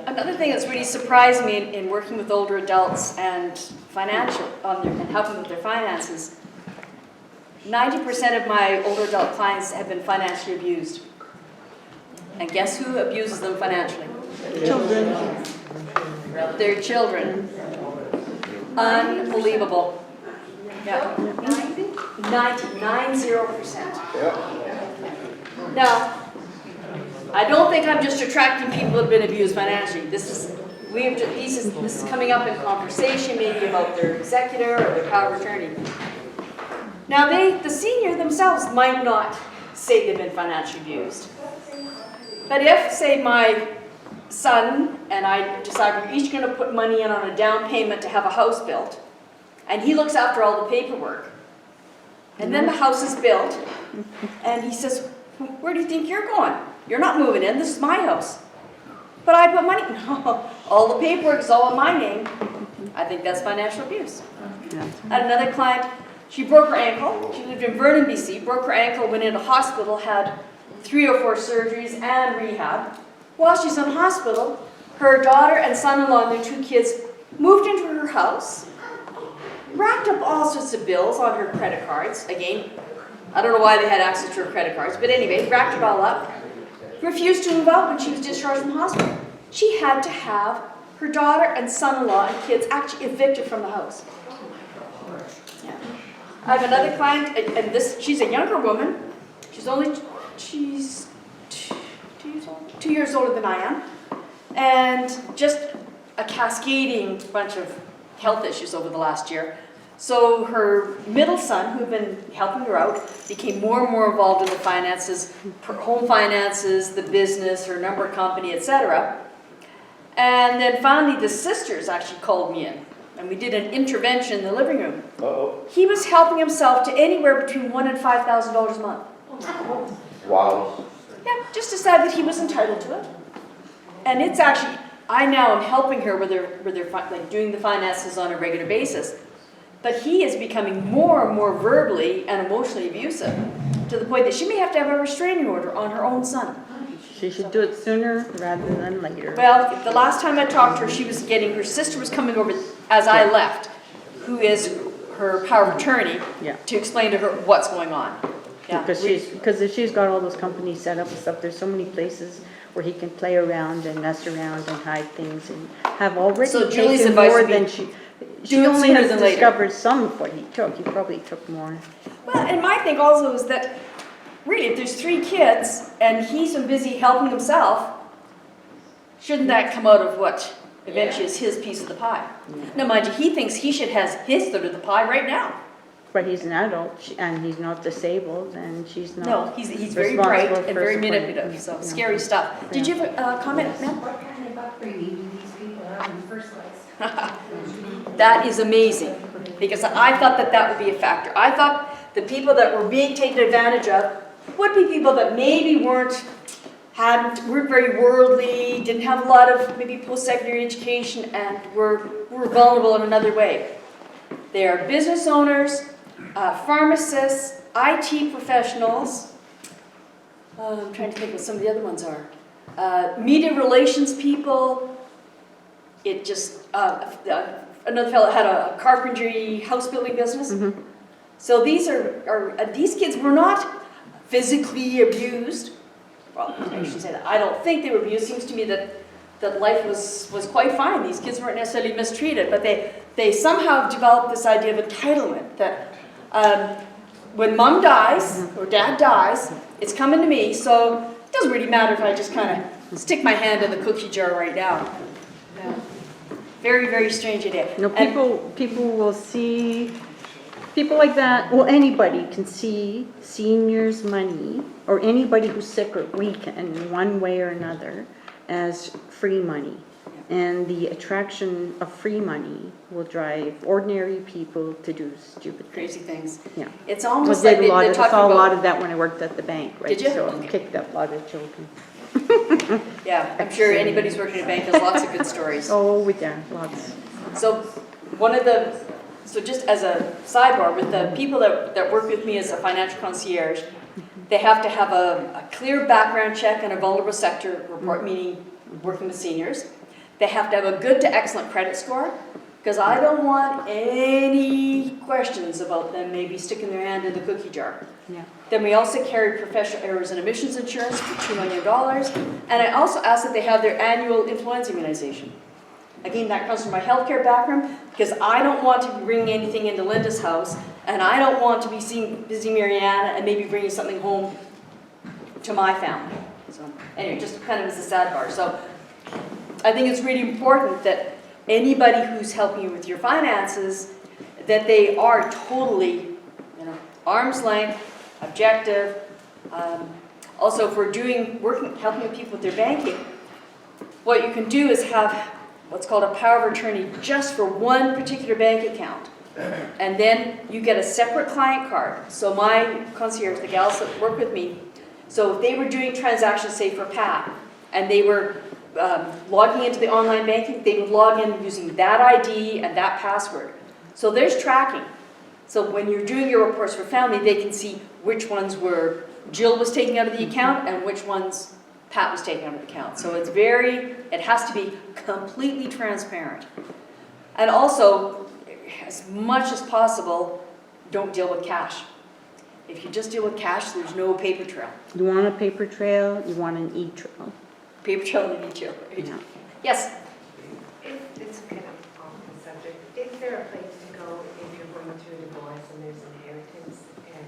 Another thing that's really surprised me in working with older adults and and helping with their finances, 90% of my older adult clients have been financially abused. And guess who abuses them financially? Children. Their children. Unbelievable. Yeah. 90%. Now, I don't think I'm just attracting people who have been abused financially. This is coming up in conversation, maybe about their executor or their power of attorney. Now, the senior themselves might not say they've been financially abused. But if, say, my son and I decide we're each going to put money in on a down payment to have a house built, and he looks after all the paperwork, and then the house is built, and he says, "Where do you think you're going? You're not moving in, this is my house." But I put money, no, all the paperwork is all in my name. I think that's financial abuse. I had another client, she broke her ankle. She lived in Vernon, BC, broke her ankle, went into hospital, had 3 or 4 surgeries and rehab. While she's in hospital, her daughter and son-in-law and their 2 kids moved into her house, racked up all sorts of bills on her credit cards. Again, I don't know why they had access to her credit cards, but anyway, racked it all up. Refused to move out when she was discharged from the hospital. She had to have her daughter and son-in-law and kids actually evicted from the house. Yeah. I have another client, and she's a younger woman. She's 2 years older than I am, and just a cascading bunch of health issues over the last year. So her middle son, who'd been helping her out, became more and more involved in the finances, her home finances, the business, her number company, etc. And then finally the sisters actually called me in, and we did an intervention in the living room. He was helping himself to anywhere between $1,000 and $5,000 a month. Wow. Yeah, just decided that he was entitled to it. And it's actually, I now am helping her with like doing the finances on a regular basis. But he is becoming more and more verbally and emotionally abusive to the point that she may have to have a restraining order on her own son. She should do it sooner rather than later. Well, the last time I talked to her, her sister was coming over as I left, who is her power of attorney, to explain to her what's going on. Yeah. Because if she's got all those companies set up and stuff, there's so many places where he can play around and mess around and hide things and have already taken more than she only has discovered some of what he took. He probably took more. Well, and my thing also is that, really, if there's 3 kids and he's been busy helping himself, shouldn't that come out of what eventually is his piece of the pie? Now, mind you, he thinks he should have his third of the pie right now. But he's an adult, and he's not disabled, and she's not. No, he's very bright and very manipulative, so scary stuff. Yeah. Did you have a comment, ma'am? What kind of upbringing do these people have in the first place? That is amazing, because I thought that would be a factor. I thought the people that were being taken advantage of would be people that maybe weren't very worldly, didn't have a lot of maybe post-secondary education, and were vulnerable in another way. They are business owners, pharmacists, IT professionals. I'm trying to think what some of the other ones are. Media relations people. It just another fellow had a carpentry house building business. Mm-hmm. So these these kids were not physically abused. Well, I shouldn't say that. I don't think they were abused. It seems to me that life was quite fine. These kids weren't necessarily mistreated, but they somehow developed this idea of entitlement that when mom dies or dad dies, it's coming to me, so it doesn't really matter if I just kind of stick my hand in the cookie jar right now. Yeah. Very, very strange idea. No, people will see, people like that, well, anybody can see seniors' money, or anybody who's sick or weak in one way or another, as free money. And the attraction of free money will drive ordinary people to do stupid Crazy things. Yeah. It's almost like like I they're talking saw a about... lot of that when I worked at the bank, right? Did you? So Okay. I kicked up a lot of children. Yeah, I'm sure anybody who's working in a bank has lots of good stories. Oh, yeah, lots. So just as a sidebar, with the people that work with me as a financial concierge, they have to have a clear background check and a vulnerable sector report, meaning working with seniors. They have to have a good to excellent credit score, because I don't want any questions about them maybe sticking their hand in the cookie jar. Yeah. Then we also carry professional errors and omissions insurance for $2 million. And I also ask that they have their annual influenza immunization. Again, that comes from my healthcare background, because I don't want to be bringing anything into Linda's house, and I don't want to be seeing busy Mariana and maybe bringing something home to my family. So anyway, just kind of as a sad bar. So I think it's really important that anybody who's helping you with your finances, that they are totally, arm's length, objective. Also, if we're helping people with their banking, what you can do is have what's called a power of attorney just for one particular bank account. And then you get a separate client card. So my concierge, the gals that work with me, so if they were doing transactions, say for Pat, and they were logging into the online banking, they would log in using that ID and that password. So there's tracking. So when you're doing your reports for family, they can see which ones were Jill was taking out of the account and which ones Pat was taking out of the account. So it has to be completely transparent. And also, as much as possible, don't deal with cash. If you just deal with cash, there's no paper trail. You want a paper trail, you want an e-trail. Paper trail and e-trail. Yeah. Yes? It's kind of off the subject. Is there a place to go if you're going through a divorce and there's inheritance and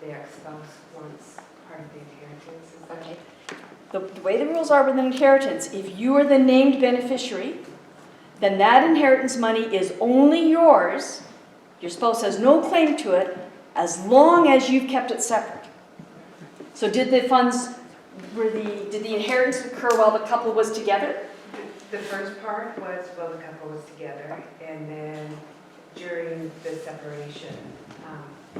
the ex-spouse wants part of the inheritance? Is that Okay. The way the rules are with an inheritance, if you are the named beneficiary, then that inheritance money is only yours. Your spouse has no claim to it as long as you've kept it separate. So did the inheritance occur while the couple was together? The first part was while the couple was together, and then during the separation,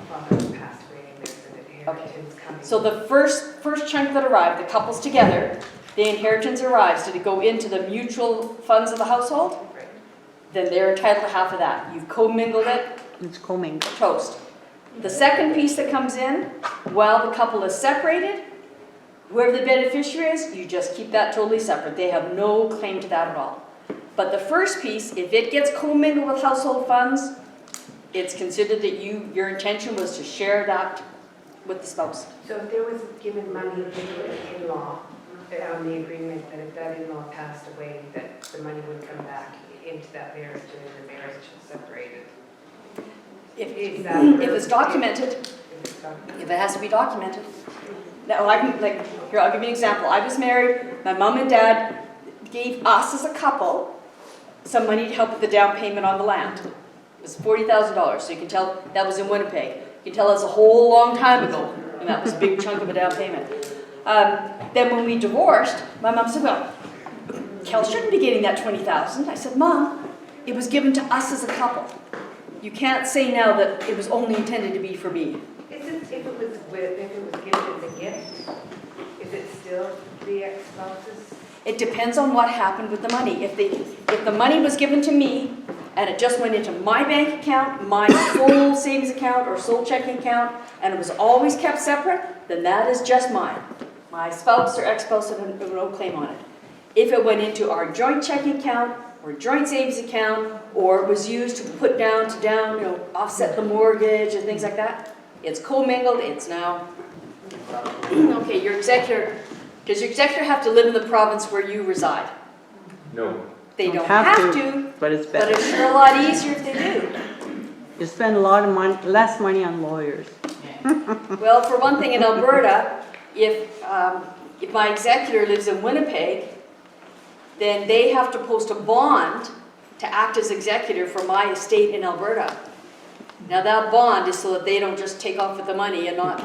father passed away and there's an inheritance coming. So the first chunk that arrived, the couple's together, the inheritance arrives. Did it go into the mutual funds of the household? Right. Then they're entitled to half of that. You've commingled it, It's commingled. toast. The second piece that comes in, while the couple is separated, whoever the beneficiary is, you just keep that totally separate. They have no claim to that at all. But the first piece, if it gets commingled with household funds, it's considered that your intention was to share that with the spouse. So if there was given money to an in-law on the agreement that if that in-law passed away, that the money would come back into that marriage and then the marriage is separated. If Is it's documented, if it has to be documented. Now, here, I'll give you an example. I was married, my mom and dad gave us as a couple some money to help with the down payment on the land. It was $40,000, so you can tell that was in Winnipeg. You can tell it's a whole long time ago, and that was a big chunk of a down payment. Then when we divorced, my mom said, well, Kel shouldn't be getting that $20,000. I said, Mom, it was given to us as a couple. You can't say now that it was only intended to be for me. If it was given as a gift, is it still the ex-spouse's? It depends on what happened with the money. If the money was given to me and it just went into my bank account, my sole savings account or sole checking account, and it was always kept separate, then that is just mine. My spouse or ex-spouse had no claim on it. If it went into our joint checking account or joint savings account, or was used to put down, offset the mortgage and things like that, it's commingled, it's now, okay, your executor, does your executor have to live in the province where you reside? No. They don't have to, but it's but better. it's sure a lot easier if they do. You spend a lot of money, less money on lawyers. Well, for one thing, in Alberta, if my executor lives in Winnipeg, then they have to post a bond to act as executor for my estate in Alberta. Now that bond is so that they don't just take off with the money and not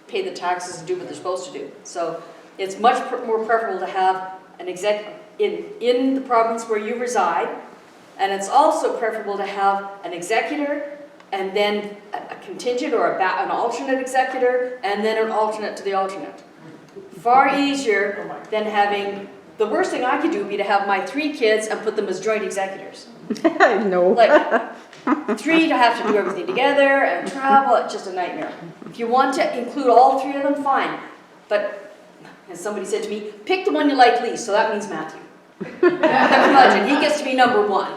pay the taxes and do what they're supposed to do. So it's much more preferable to have an exec in the province where you reside, and it's also preferable to have an executor and then a contingent or an alternate executor and then an alternate to the alternate. Far easier than having, the worst thing I could do would be to have my 3 kids and put them as joint executors. No. Like 3 to have to do everything together and travel, it's just a nightmare. If you want to include all 3 of them, fine. But And somebody said to me, pick the one you like least, so that means Matthew. Imagine, he gets to be number one.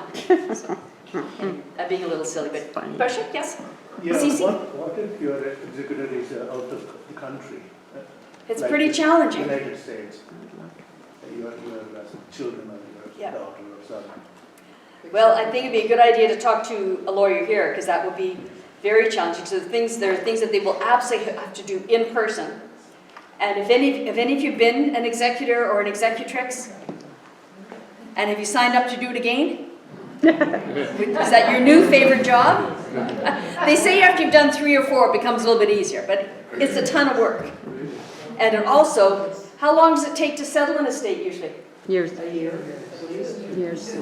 So, anyway, that being a little silly, but Funny. question, yes? Yeah, CC? what if your executor is out of the country? It's Like pretty the challenging. United States. You have children or Yeah. your daughter or something. Well, I think it'd be a good idea to talk to a lawyer here, because that would be very challenging. So there are things that they will absolutely have to do in person. And if any of you been an executor or an executrix? And have you signed up to do it again? Is that your new favorite job? They say after you've done 3 or 4, it becomes a little bit easier, but it's a ton of work. And then also, how long does it take to settle an estate usually? Years. A year. Years.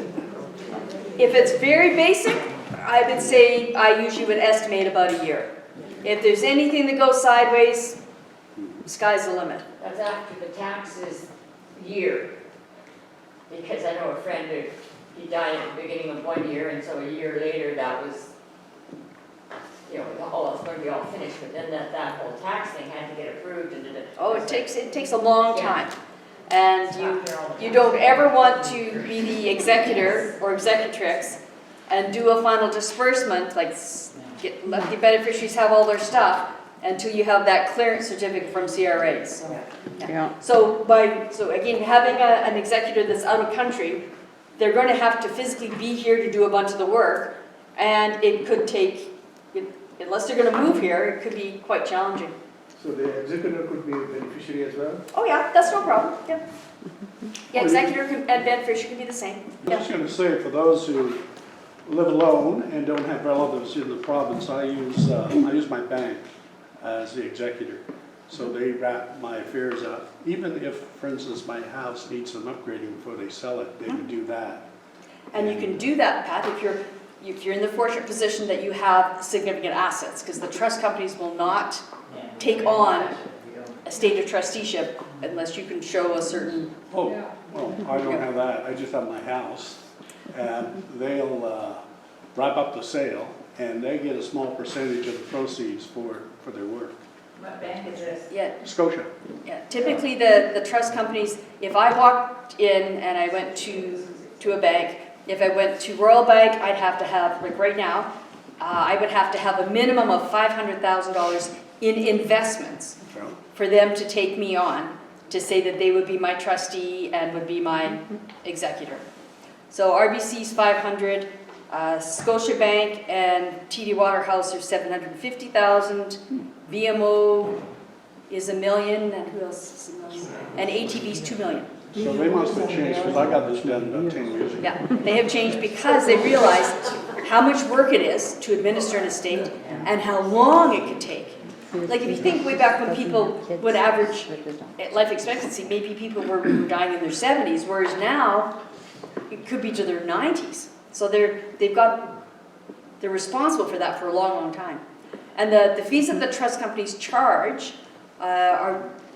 If it's very basic, I would say I usually would estimate about a year. If there's anything that goes sideways, sky's the limit. That's after the taxes year. Because I know a friend who, he died at the beginning of 1 year, and so a year later that was, you know, it's going to be all finished, but then that whole tax thing had to get approved and Oh, it takes a long time. And you don't ever want to be the executor or executrix and do a final disbursement, like let the beneficiaries have all their stuff until you have that clearance certificate from CRAs. So, Yeah. So again, having an executor that's out of country, they're going to have to physically be here to do a bunch of the work, and it could take, unless they're going to move here, it could be quite challenging. So the executor could be a beneficiary as well? Oh yeah, that's no problem. Yeah, yeah, executor and beneficiary can be the same. I was going to say, for those who live alone and don't have relatives in the province, I use my bank as the executor. So they wrap my affairs up. Even if, for instance, my house needs some upgrading before they sell it, they would do that. And you can do that, Pat, if you're in the fortunate position that you have significant assets, because the trust companies will not take on a state of trusteeship unless you can show a certain. Oh, well, I don't have that. I just have my house. And they'll wrap up the sale, and they get a small percentage of the proceeds for their work. What bank is this? Yeah. Scotia. Yeah, typically the trust companies, if I walked in and I went to a bank, if I went to Royal Bank, I'd have to have, like right now, I would have to have a minimum of $500,000 in investments for them to take me on, to say that they would be my trustee and would be my executor. So RBC's 500, Scotiabank and TD Waterhouse are 750,000. VMO is $1 million, and who else is $1 million? And ATB's $2 million. So they must have changed, because I got this done about 10 years ago. Yeah, they have changed because they realized how much work it is to administer an estate and how long it could take. Like if you think way back when people would average life expectancy, maybe people were dying in their 70s, whereas now it could be to their 90s. So they're responsible for that for a long, long time. And the fees that the trust companies charge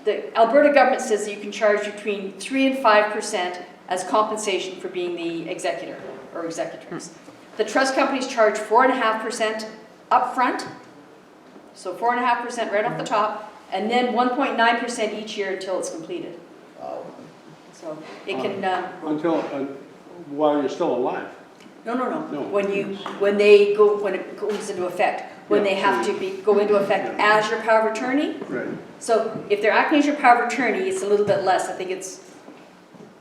the Alberta government says that you can charge between 3% and 5% as compensation for being the executor or executrix. The trust companies charge 4.5% up front, so 4.5% right off the top, and then 1.9% each year until it's completed. So it can. Until while you're still alive. No. No. When it goes into effect. When they have to go into effect as your power of attorney. Right. So if they're acting as your power of attorney, it's a little bit less. I think it's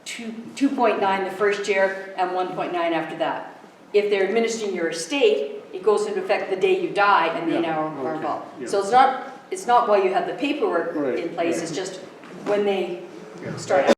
2.9 the first year and 1.9 after that. If they're administering your estate, it goes into effect the day you die, and they now are involved. Yeah. So it's not while you have the paperwork in place. It's just when they start.